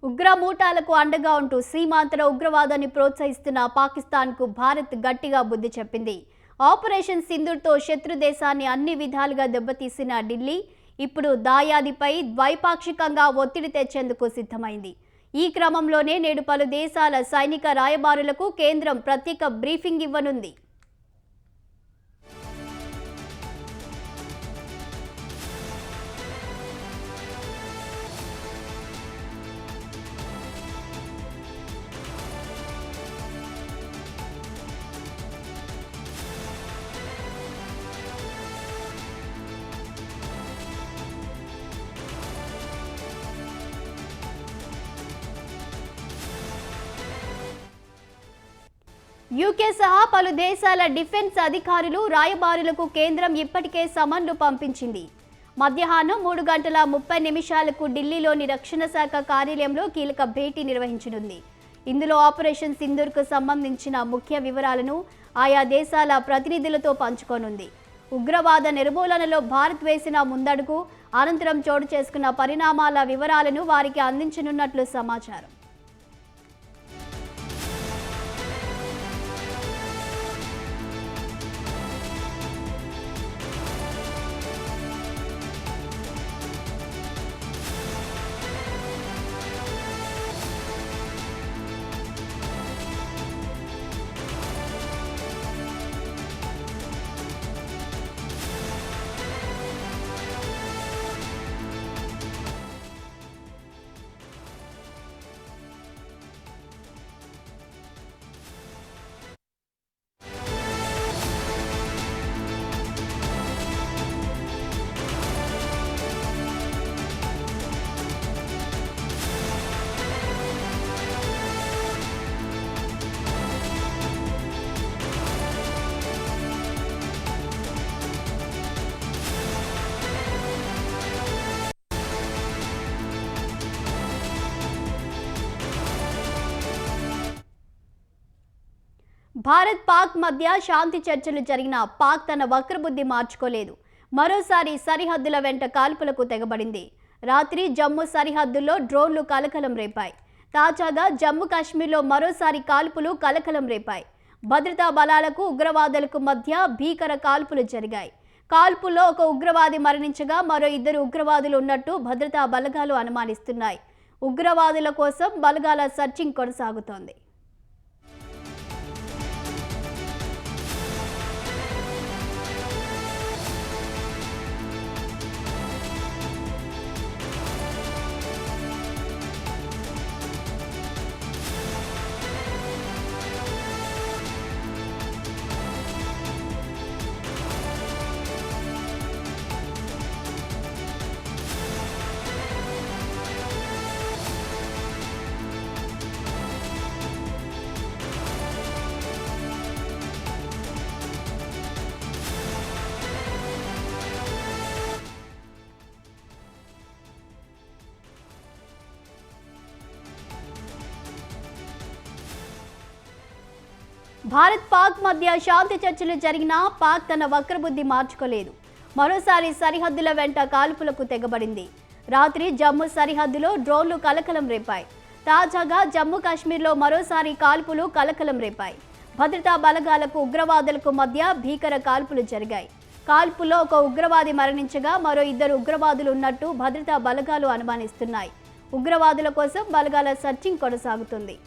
ఉగ్రమూటాలకు అండగా ఉంటూ సీమాంతర ఉగ్రవాదాన్ని ప్రోత్సహిస్తున్న పాకిస్తాన్కు భారత్ గట్టిగా బుద్ధి చెప్పింది. ఆపరేషన్ సింధూర్తో శత్రు దేశాన్ని అన్ని విధాలుగా దెబ్బతీసిన ఢిల్లీ ఇప్పుడు దాయాదిపై ద్వైపాక్షికంగా ఒత్తిడి తెచ్చేందుకు సిద్ధమైంది. ఈ క్రమంలోనే నేడు పలు దేశాల సైనిక రాయబారులకు కేంద్రం ప్రత్యేక బ్రీఫింగ్ ఇవ్వనుంది. యూకే సహా పలు దేశాల డిఫెన్స్ అధికారులు రాయబారులకు కేంద్రం ఇప్పటికే సమన్లు పంపించింది. మధ్యాహ్నం 3:30 ఢిల్లీలోని రక్షణ శాఖ కార్యాలయంలో కీలక భేటీ నిర్వహించనుంది. ఇందులో ఆపరేషన్ సింధూర్కు సంబంధించిన ముఖ్య వివరాలను ఆయా దేశాల ప్రతినిధులతో పంచుకోనుంది. ఉగ్రవాద నిర్మూలనలో భారత్ వేసిన ముందడుగు అనంతరం చోటు చేసుకున్న పరిణామాల వివరాలను వారికి అందించనున్నట్లు సమాచారం. భారత్ పాక్ మధ్య శాంతి చర్చలు జరిగిన పాక్ తన వక్రబుద్ధి మార్చుకోలేదు. మరోసారి సరిహద్దుల వెంట కాల్పులకు తెగబడింది. రాత్రి జమ్మూ సరిహద్దుల్లో డ్రోన్లు కలకలం రేపాయి. తాజాగా జమ్మూ కాశ్మీర్లో మరోసారి కాల్పులు కలకలం రేపాయి. భద్రతా బలాలకు ఉగ్రవాదులకు మధ్య భీకర కాల్పులు జరిగాయి. కాల్పుల్లో ఒక ఉగ్రవాది మరణించగా మరో 2 ఉగ్రవాదులు ఉన్నట్టు భద్రతా బలగాలు అనుమానిస్తున్నాయి. ఉగ్రవాదుల కోసం బలగాల సర్చింగ్ కొనసాగుతోంది. భారత్ పాక్ మధ్య శాంతి చర్చలు జరిగినా పాక్ తన వక్రబుద్ధి మార్చుకోలేదు. మరోసారి సరిహద్దుల వెంట కాల్పులకు తెగబడింది. రాత్రి జమ్మూ సరిహద్దులో డ్రోన్లు కలకలం రేపాయి. తాజాగా జమ్మూ కాశ్మీర్లో మరోసారి కాల్పులు కలకలం రేపాయి. భద్రతా బలగాలకు ఉగ్రవాదులకు మధ్య భీకర కాల్పులు జరిగాయి. కాల్పుల్లో ఒక ఉగ్రవాది మరణించగా మరో 2 ఉగ్రవాదులు ఉన్నట్టు భద్రతా బలగాలు అనుమానిస్తున్నాయి. ఉగ్రవాదుల కోసం బలగాల సర్చింగ్ కొనసాగుతుంది.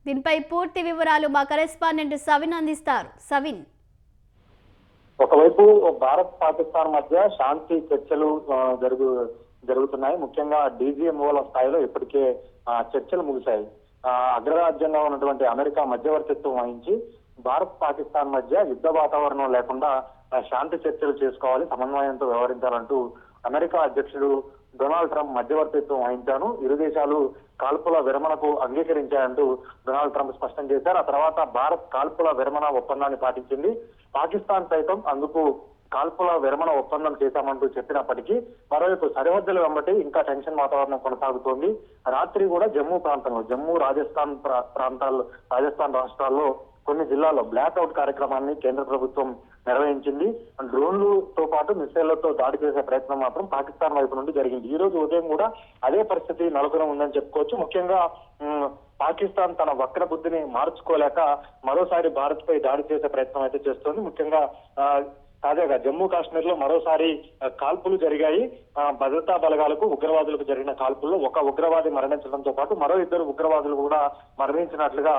దీనిపై పూర్తి వివరాలు మా కరెస్పాండెంట్ సవిన్ అందిస్తారు. సవిన్, ఒకవైపు భారత్ పాకిస్తాన్ మధ్య శాంతి చర్చలు జరుగుతున్నాయి. ముఖ్యంగా డీజీఎంఓల స్థాయిలో ఇప్పటికే చర్చలు ముగిశాయి. అగ్రరాజ్యంగా ఉన్నటువంటి అమెరికా మధ్యవర్తిత్వం వహించి భారత్ పాకిస్తాన్ మధ్య యుద్ధ వాతావరణం లేకుండా శాంతి చర్చలు చేసుకోవాలి, సమన్వయంతో వ్యవహరించాలంటూ అమెరికా అధ్యక్షుడు డొనాల్డ్ ట్రంప్ మధ్యవర్తిత్వం వహించాను. ఇరు దేశాలు కాల్పుల విరమణకు అంగీకరించాయంటూ డొనాల్డ్ ట్రంప్ స్పష్టం చేశారు. ఆ తర్వాత భారత్ కాల్పుల విరమణ ఒప్పందాన్ని పాటించింది. పాకిస్తాన్ సైతం అందుకు కాల్పుల విరమణ ఒప్పందం చేశామంటూ చెప్పినప్పటికీ మరోవైపు సరిహద్దుల వెంబటి ఇంకా టెన్షన్ వాతావరణం కొనసాగుతోంది. రాత్రి కూడా జమ్మూ ప్రాంతంలో రాజస్థాన్ రాష్ట్రాల్లో కొన్ని జిల్లాల్లో బ్లాక్అవుట్ కార్యక్రమాన్ని కేంద్ర ప్రభుత్వం నిర్వహించింది. డ్రోన్లతో పాటు మిసైళ్లతో దాడి చేసే ప్రయత్నం మాత్రం పాకిస్తాన్ వైపు నుండి జరిగింది. ఈ రోజు ఉదయం కూడా అదే పరిస్థితి నెలకొని ఉందని చెప్పుకోవచ్చు. ముఖ్యంగా పాకిస్తాన్ తన వక్ర బుద్ధిని మార్చుకోలేక మరోసారి భారత్ పై దాడి చేసే ప్రయత్నం అయితే చేస్తోంది. ముఖ్యంగా తాజాగా జమ్మూ కాశ్మీర్ లో మరోసారి కాల్పులు జరిగాయి. భద్రతా బలగాలకు ఉగ్రవాదులకు జరిగిన కాల్పుల్లో ఒక ఉగ్రవాది మరణించడంతో పాటు మరో 2 ఉగ్రవాదులు కూడా మరణించినట్లుగా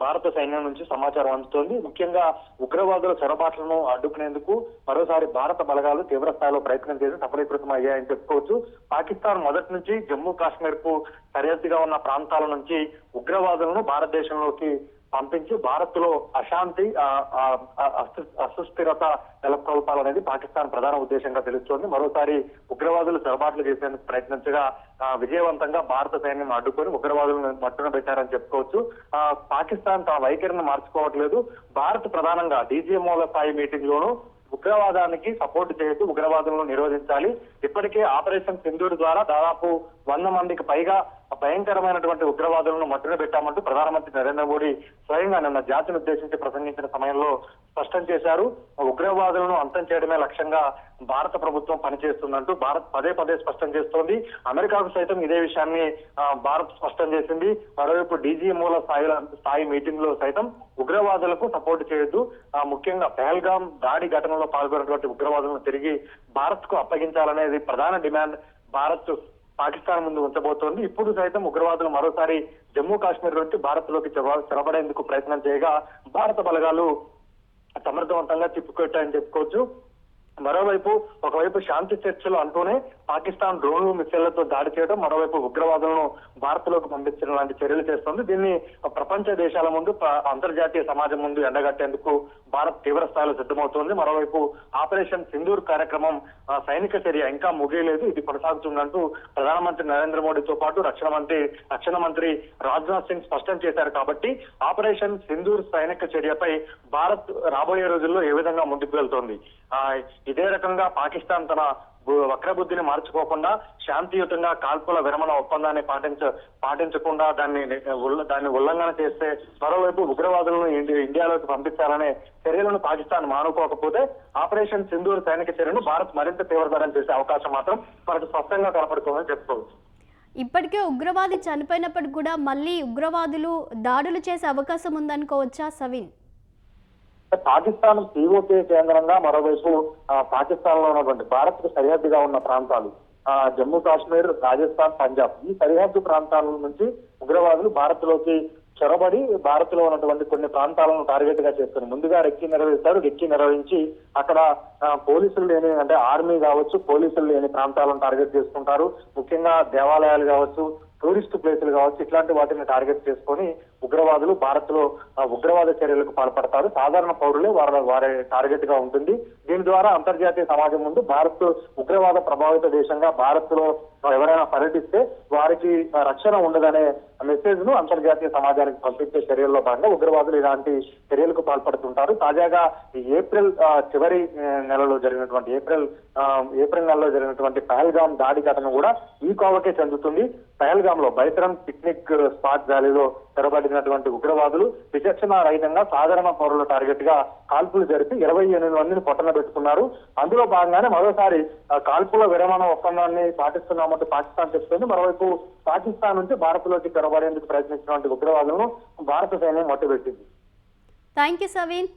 భారత సైన్యం నుంచి సమాచారం అందుతోంది. ముఖ్యంగా ఉగ్రవాదుల చొరబాట్లను అడ్డుకునేందుకు మరోసారి భారత బలగాలు తీవ్ర స్థాయిలో ప్రయత్నం చేసి సఫలీకృతం అయ్యాయని చెప్పుకోవచ్చు. పాకిస్తాన్ మొదటి నుంచి జమ్మూ కాశ్మీర్ కు సరిహద్దుగా ఉన్న ప్రాంతాల నుంచి ఉగ్రవాదులను భారతదేశంలోకి పంపించి భారత్ లో అశాంతి అసుస్థిరత నెలకొల్పాలనేది పాకిస్తాన్ ప్రధాన ఉద్దేశంగా తెలుస్తోంది. మరోసారి ఉగ్రవాదులు చొరబాట్లు చేసేందుకు ప్రయత్నించగా విజయవంతంగా భారత సైన్యం అడ్డుకొని ఉగ్రవాదులను మట్టున పెట్టారని చెప్పుకోవచ్చు. పాకిస్తాన్ తన వైఖరిని మార్చుకోవట్లేదు. భారత్ ప్రధానంగా డీజీఎంఓల స్థాయి మీటింగ్ లోను ఉగ్రవాదానికి సపోర్ట్ చేస్తూ ఉగ్రవాదులను నిరోధించాలి. ఇప్పటికే ఆపరేషన్ సింధూర్ ద్వారా దాదాపు 100 మందికి పైగా భయంకరమైనటువంటి ఉగ్రవాదులను మట్టున పెట్టామంటూ ప్రధానమంత్రి నరేంద్ర మోడీ స్వయంగా నిన్న జాతిని ఉద్దేశించి ప్రసంగించిన సమయంలో స్పష్టం చేశారు. ఉగ్రవాదులను అంతం చేయడమే లక్ష్యంగా భారత ప్రభుత్వం పనిచేస్తుందంటూ భారత్ పదే స్పష్టం చేస్తోంది. అమెరికాకు సైతం ఇదే విషయాన్ని భారత్ స్పష్టం చేసింది. మరోవైపు డీజీఎంఓల స్థాయి మీటింగ్ లో సైతం ఉగ్రవాదులకు సపోర్ట్ చేయొద్దు, ముఖ్యంగా పహల్గామ్ దాడి ఘటనలో పాల్గొన్నటువంటి ఉగ్రవాదులను తిరిగి భారత్ కు అప్పగించాలనేది ప్రధాన డిమాండ్ భారత్ పాకిస్తాన్ ముందు ఉంచబోతోంది. ఇప్పుడు సైతం ఉగ్రవాదులు మరోసారి జమ్మూ కాశ్మీర్ నుంచి భారత్ లోకి చొరబడేందుకు ప్రయత్నం చేయగా భారత బలగాలు సమర్థవంతంగా తిప్పికొట్టాయని చెప్పుకోవచ్చు. మరోవైపు ఒకవైపు శాంతి చర్చలు అంటూనే పాకిస్తాన్ డ్రోన్లు మిసైళ్లతో దాడి చేయడం, మరోవైపు ఉగ్రవాదులను భారత్ లోకి పంపించడం లాంటి చర్యలు చేస్తోంది. దీన్ని ప్రపంచ దేశాల ముందు అంతర్జాతీయ సమాజం ముందు ఎండగట్టేందుకు భారత్ తీవ్ర స్థాయిలో సిద్ధమవుతోంది. మరోవైపు ఆపరేషన్ సింధూర్ కార్యక్రమం సైనిక చర్య ఇంకా ముగియలేదు, ఇది కొనసాగుతుందంటూ ప్రధానమంత్రి నరేంద్ర మోడీతో పాటు రక్షణ మంత్రి రాజ్నాథ్ సింగ్ స్పష్టం చేశారు. కాబట్టి ఆపరేషన్ సింధూర్ సైనిక చర్యపై భారత్ రాబోయే రోజుల్లో ఏ విధంగా ముందుకు వెళ్తోంది, ఇదే రకంగా పాకిస్తాన్ తన వక్రబుద్ధిని మార్చుకోకుండా శాంతియుతంగా కాల్పుల విరమణ ఒప్పందాన్ని పాటించకుండా దాన్ని ఉల్లంఘన చేస్తే మరోవైపు ఉగ్రవాదులను ఇండియాలోకి పంపించాలనే చర్యలను పాకిస్తాన్ మానుకోకపోతే ఆపరేషన్ సింధూర్ సైనిక చర్యను భారత్ మరింత తీవ్రతరం చేసే అవకాశం మాత్రం మనకు స్పష్టంగా కనపడుతుందని చెప్పుకోవచ్చు. ఇప్పటికే ఉగ్రవాది చనిపోయినప్పటికీ కూడా మళ్ళీ ఉగ్రవాదులు దాడులు చేసే అవకాశం ఉందనుకోవచ్చా సవిన్? పాకిస్తాన్ పీఓకే కేంద్రంగా మరోవైపు పాకిస్తాన్ లో ఉన్నటువంటి భారత్ కు సరిహద్దుగా ఉన్న ప్రాంతాలు జమ్మూ కాశ్మీర్, రాజస్థాన్, పంజాబ్ ఈ సరిహద్దు ప్రాంతాల నుంచి ఉగ్రవాదులు భారత్ లోకి చొరబడి భారత్ లో ఉన్నటువంటి కొన్ని ప్రాంతాలను టార్గెట్ గా చేసుకుని ముందుగా రెక్కి నిర్వహించి అక్కడ పోలీసులు లేని అంటే ఆర్మీ కావచ్చు, పోలీసులు లేని ప్రాంతాలను టార్గెట్ చేసుకుంటారు. ముఖ్యంగా దేవాలయాలు కావచ్చు, టూరిస్ట్ ప్లేసులు కావచ్చు, ఇట్లాంటి వాటిని టార్గెట్ చేసుకొని ఉగ్రవాదులు భారత్ లో ఉగ్రవాద చర్యలకు పాల్పడతారు. సాధారణ పౌరులే వారి టార్గెట్ గా ఉంటుంది. దీని ద్వారా అంతర్జాతీయ సమాజం ముందు భారత్ ఉగ్రవాద ప్రభావిత దేశంగా భారత్ లో ఎవరైనా పర్యటిస్తే వారికి రక్షణ ఉండదనే మెసేజ్ ను అంతర్జాతీయ సమాజానికి పంపించే చర్యల్లో భాగంగా ఉగ్రవాదులు ఇలాంటి చర్యలకు పాల్పడుతుంటారు. తాజాగా ఏప్రిల్ చివరి నెలలో జరిగినటువంటి ఏప్రిల్ నెలలో జరిగినటువంటి పహల్గామ్ దాడి ఘటన కూడా ఈ కోవకే చెందుతుంది. పహల్గామ్ లో బైతరన్ పిక్నిక్ స్పాట్ వ్యాలీలో తెరబడినటువంటి ఉగ్రవాదులు విచక్షణ రహితంగా సాధారణ పౌరుల టార్గెట్ గా కాల్పులు జరిపి 28 మందిని పొట్టన పెట్టుకున్నారు. అందులో భాగంగానే మరోసారి కాల్పుల విరమణ ఒప్పందాన్ని పాటిస్తున్నామంటూ పాకిస్తాన్ చెప్తుంది. మరోవైపు పాకిస్తాన్ నుంచి భారత్ లోకి తెరబడేందుకు ప్రయత్నించినటువంటి ఉగ్రవాదులను భారత సైన్యం మట్టుబెట్టింది. Thank you Saveen.